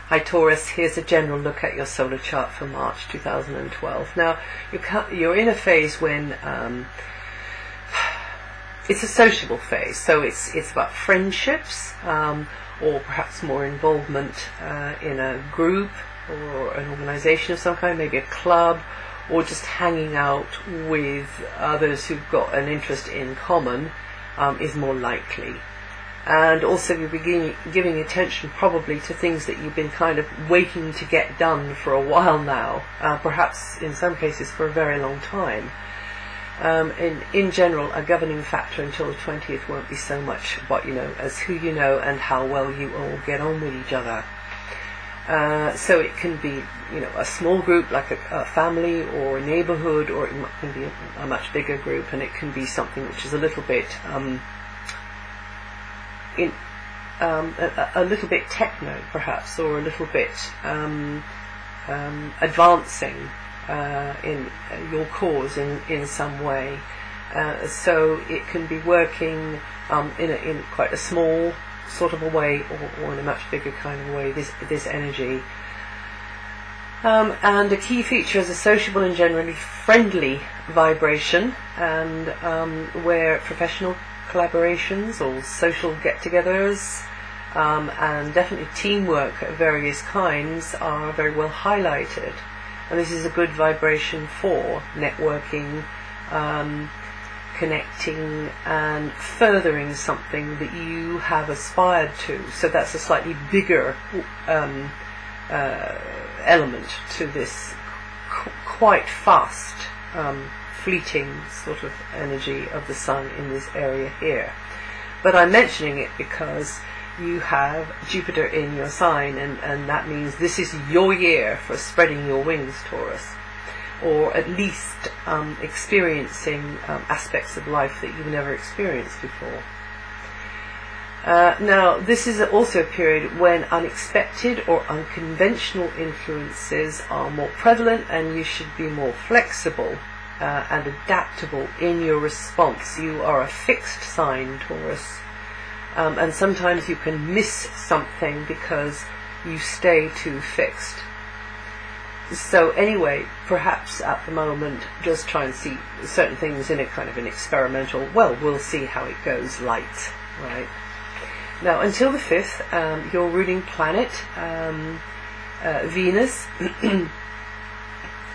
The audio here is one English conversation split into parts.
Hi Taurus, here's a general look at your solar chart for March 2012. Now, you're in a phase when it's a sociable phase, so it's about friendships, or perhaps more involvement in a group or an organization of some kind, maybe a club, or just hanging out with others who've got an interest in common is more likely. And also you'll be giving attention probably to things that you've been kind of waiting to get done for a while now, perhaps in some cases for a very long time. In general, a governing factor until the 20th won't be so much what you know as who you know and how well you all get on with each other. So it can be, a small group like a family or a neighborhood, or it can be a much bigger group, and it can be something which is a little bit a little bit techno perhaps, or a little bit advancing in your cause in some way. So it can be working in quite a small sort of a way, or in a much bigger kind of way, this energy. And a key feature is a sociable and generally friendly vibration, and where professional collaborations or social get-togethers and definitely teamwork of various kinds are very well highlighted. And this is a good vibration for networking, connecting and furthering something that you have aspired to. So that's a slightly bigger element to this quite fast, fleeting sort of energy of the sun in this area here. But I'm mentioning it because you have Jupiter in your sign, and that means this is your year for spreading your wings, Taurus, or at least experiencing aspects of life that you've never experienced before. Now, this is also a period when unexpected or unconventional influences are more prevalent, and you should be more flexible and adaptable in your response. You are a fixed sign, Taurus, and sometimes you can miss something because you stay too fixed. So anyway, perhaps at the moment just try and see certain things in a kind of an experimental, well, we'll see how it goes light, right? Now, until the 5th, your ruling planet, Venus,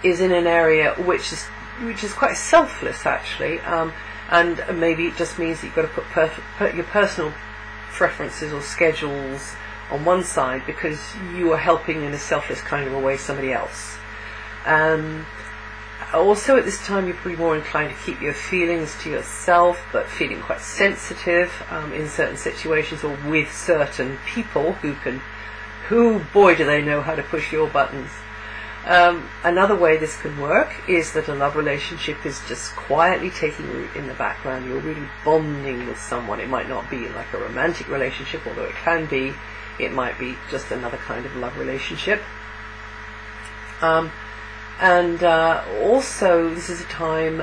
is in an area which is quite selfless, actually, and maybe it just means that you've got to put your personal preferences or schedules on one side because you are helping in a selfless kind of a way somebody else. Also at this time you're probably more inclined to keep your feelings to yourself, but feeling quite sensitive in certain situations or with certain people who boy do they know how to push your buttons. Another way this can work is that a love relationship is just quietly taking root in the background. You're really bonding with someone. It might not be like a romantic relationship, although it can be. It might be just another kind of love relationship. And also this is a time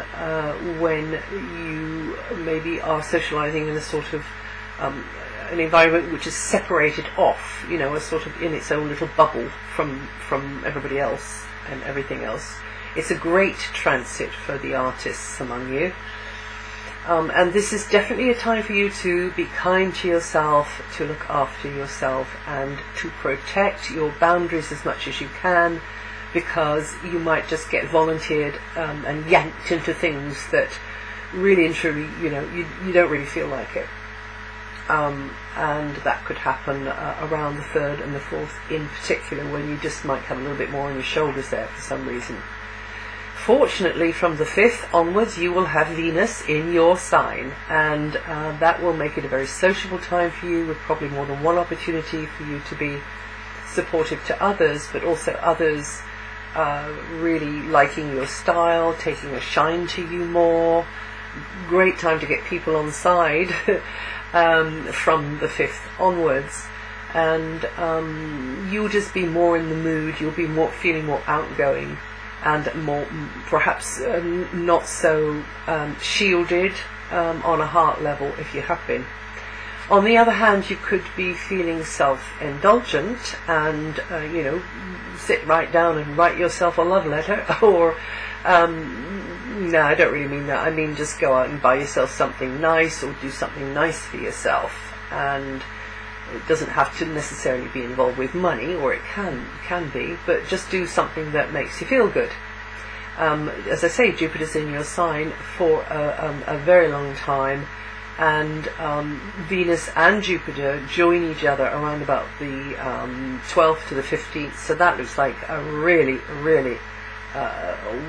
when you maybe are socializing in a sort of an environment which is separated off, a sort of in its own little bubble from everybody else and everything else. It's a great transit for the artists among you. And this is definitely a time for you to be kind to yourself, to look after yourself, and to protect your boundaries as much as you can, because you might just get volunteered and yanked into things that really and truly, you don't really feel like it. And that could happen around the 3rd and the 4th in particular, when you just might have a little bit more on your shoulders there for some reason. Fortunately, from the 5th onwards, you will have Venus in your sign, and that will make it a very sociable time for you, with probably more than one opportunity for you to be supportive to others, but also others really liking your style, taking a shine to you more. Great time to get people on side from the 5th onwards, and you'll just be more in the mood. You'll be feeling more outgoing, and more perhaps not so shielded on a heart level if you have been. On the other hand, you could be feeling self-indulgent and, sit right down and write yourself a love letter, or, no, I don't really mean that. I mean just go out and buy yourself something nice, or do something nice for yourself. And it doesn't have to necessarily be involved with money, or it can be, but just do something that makes you feel good. As I say, Jupiter's in your sign for a very long time, and Venus and Jupiter join each other around about the 12th to the 15th, so that looks like a really, really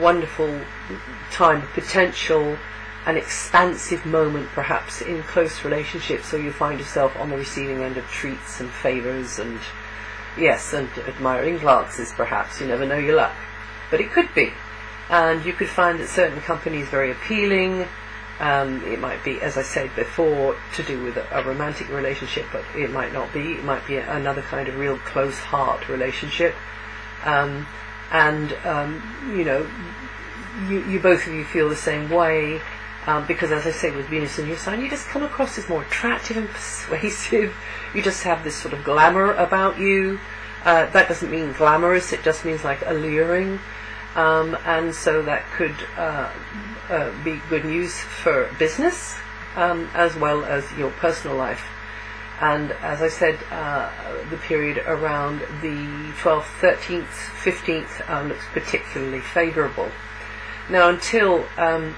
wonderful time of potential, an expansive moment perhaps in close relationships, so you find yourself on the receiving end of treats and favours and, yes, and admiring glances perhaps. You never know your luck, but it could be. And you could find that certain companies very appealing. It might be, as I said before, to do with a romantic relationship, but it might not be. It might be another kind of real close heart relationship. You both of you feel the same way, because, as I say, with Venus in your sign, you just come across as more attractive and persuasive. You just have this sort of glamour about you. That doesn't mean glamorous, it just means like alluring. And so that could be good news for business, as well as your personal life. And as I said, the period around the 12th, 13th, 15th looks particularly favourable. Now until, and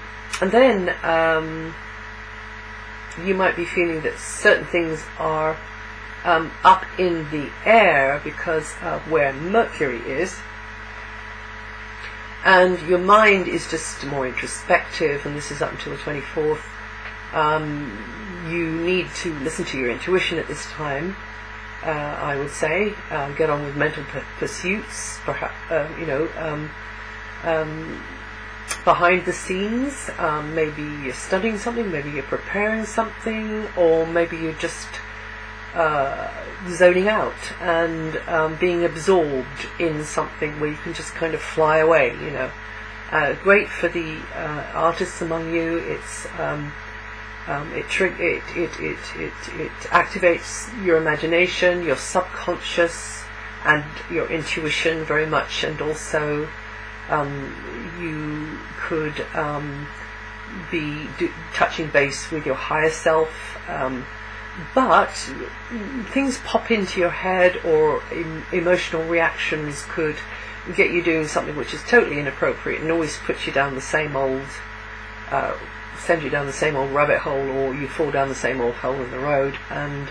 then you might be feeling that certain things are up in the air because of where Mercury is. And your mind is just more introspective, and this is up until the 24th. You need to listen to your intuition at this time, I would say. Get on with mental pursuits, perhaps, behind the scenes. Maybe you're studying something, maybe you're preparing something, or maybe you're just zoning out and being absorbed in something where you can just kind of fly away. Great for the artists among you. It's it activates your imagination, your subconscious, and your intuition very much, and also you could be touching base with your higher self. But things pop into your head, or emotional reactions could get you doing something which is totally inappropriate and always puts you down the same old, send you down the same old rabbit hole, or you fall down the same old hole in the road. And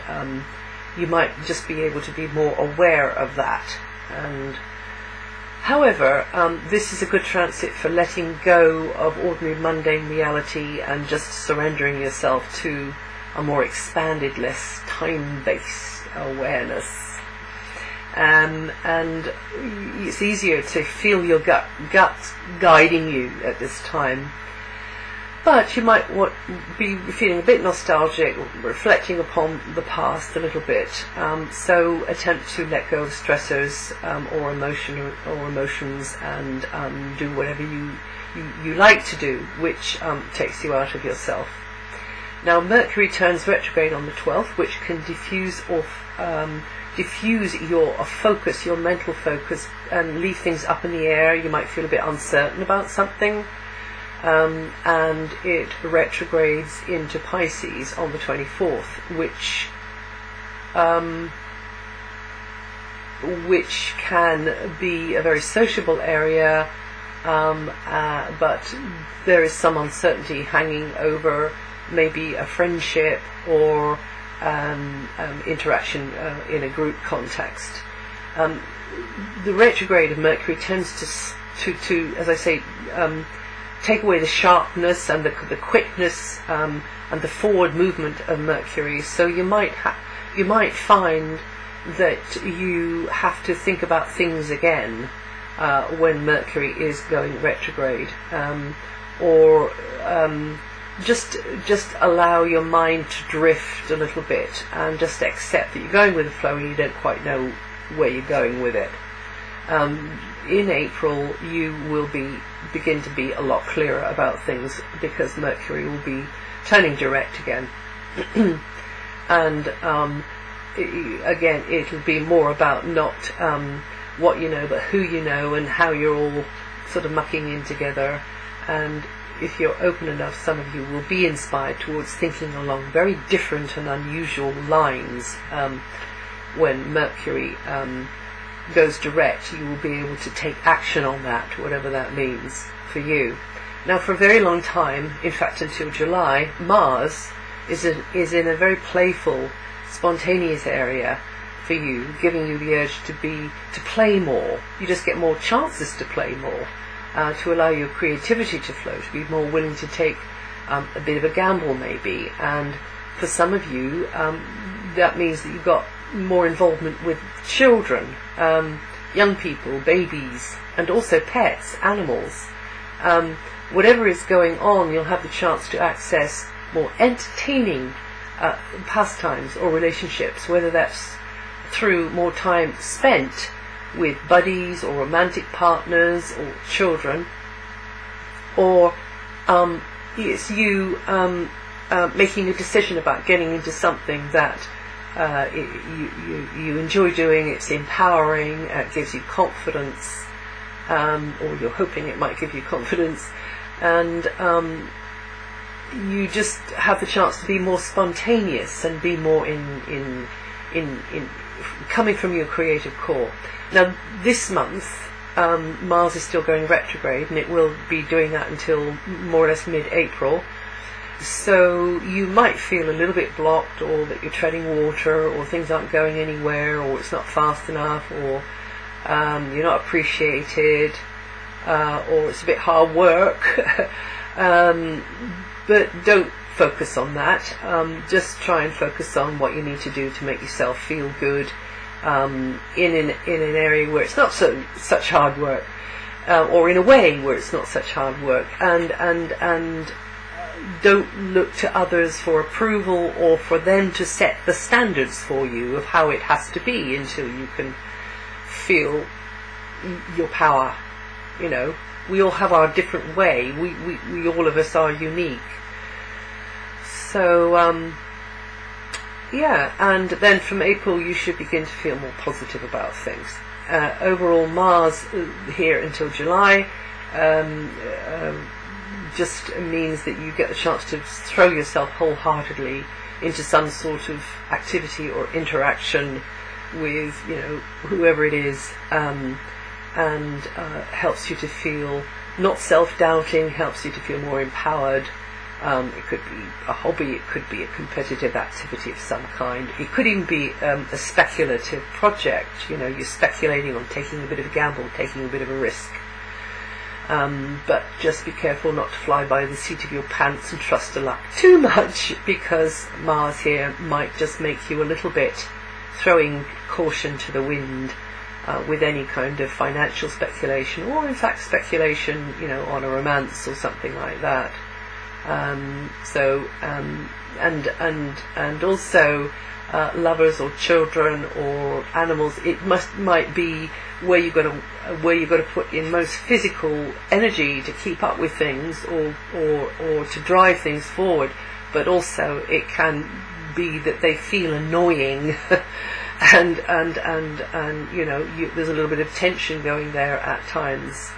you might just be able to be more aware of that. And however, this is a good transit for letting go of ordinary mundane reality and just surrendering yourself to a more expanded, less time-based awareness. And it's easier to feel your gut guiding you at this time. But you might be feeling a bit nostalgic, reflecting upon the past a little bit. So attempt to let go of stressors or emotions, and do whatever you like to do, which takes you out of yourself. Now Mercury turns retrograde on the 12th, which can diffuse your focus, your mental focus, and leave things up in the air. You might feel a bit uncertain about something. And it retrogrades into Pisces on the 24th, which can be a very sociable area, but there is some uncertainty hanging over maybe a friendship or interaction in a group context. The retrograde of Mercury tends to as I say, take away the sharpness and the quickness and the forward movement of Mercury. So you might find that you have to think about things again when Mercury is going retrograde, or just allow your mind to drift a little bit and just accept that you're going with the flow and you don't quite know where you're going with it. In April you will begin to be a lot clearer about things, because Mercury will be turning direct again. and again, it'll be more about not what you know, but who you know, and how you're all sort of mucking in together. And if you're open enough, some of you will be inspired towards thinking along very different and unusual lines. When Mercury goes direct, you will be able to take action on that, whatever that means for you. Now, for a very long time, in fact until July, Mars is in a very playful, spontaneous area for you, giving you the urge to play more. You just get more chances to play more, to allow your creativity to flow, to be more willing to take a bit of a gamble maybe. And for some of you, that means that you've got more involvement with children, young people, babies, and also pets, animals. Whatever is going on, you'll have the chance to access more entertaining pastimes or relationships, whether that's through more time spent with buddies or romantic partners or children, or it's you making a decision about getting into something that you enjoy doing. It's empowering, it gives you confidence, or you're hoping it might give you confidence, and you just have the chance to be more spontaneous and be more in coming from your creative core. Now, this month, Mars is still going retrograde, and it will be doing that until more or less mid-April. So you might feel a little bit blocked, or that you're treading water, or things aren't going anywhere, or it's not fast enough, or you're not appreciated, or it's a bit hard work. But don't focus on that. Just try and focus on what you need to do to make yourself feel good in an area where it's not such hard work, or in a way where it's not such hard work, and don't look to others for approval or for them to set the standards for you of how it has to be until you can feel your power. You know, we all have our different way. We all of us are unique. So yeah, and then from April you should begin to feel more positive about things. Overall, Mars here until July just means that you get the chance to throw yourself wholeheartedly into some sort of activity or interaction with, you know, whoever it is, and helps you to feel not self-doubting, helps you to feel more empowered. It could be a hobby, it could be a competitive activity of some kind, it could even be a speculative project. You know, you're speculating on taking a bit of a gamble, taking a bit of a risk. But just be careful not to fly by the seat of your pants and trust to luck too much, because Mars here might just make you a little bit throwing caution to the wind with any kind of financial speculation, or in fact speculation, you know, on a romance or something like that. And also lovers or children or animals. It might be where you've got to put in most physical energy to keep up with things, or to drive things forward. But also it can be that they feel annoying, and you know, there's a little bit of tension going there at times.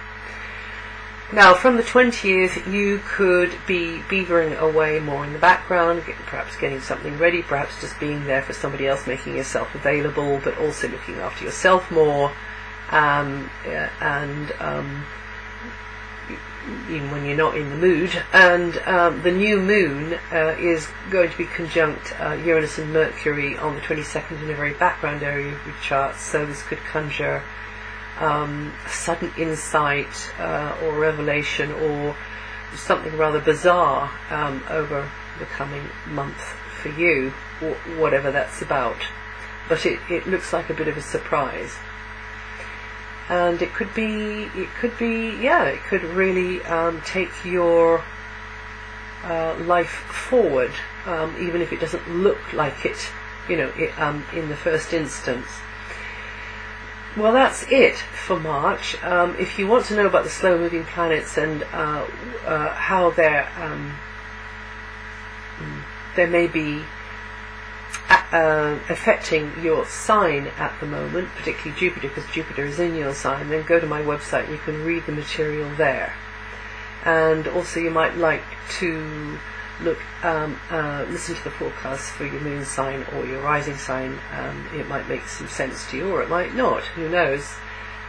Now, from the 20th, you could be beavering away more in the background, perhaps getting something ready, perhaps just being there for somebody else, making yourself available, but also looking after yourself more, even when you're not in the mood. And the new moon is going to be conjunct Uranus and Mercury on the 22nd in a very background area of your chart, so this could conjure sudden insight or revelation or something rather bizarre over the coming month for you, whatever that's about. But it looks like a bit of a surprise, and it could really take your life forward, even if it doesn't look like it, you know, in the first instance. Well, that's it for March. If you want to know about the slow-moving planets and how there may be affecting your sign at the moment, particularly Jupiter, because Jupiter is in your sign, then go to my website. You can read the material there. And also you might like to listen to the forecast for your moon sign or your rising sign. It might make some sense to you, or it might not, who knows.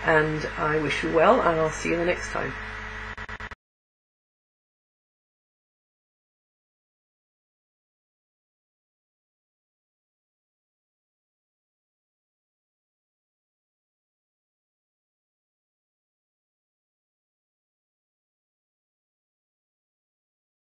And I wish you well, and I'll see you the next time.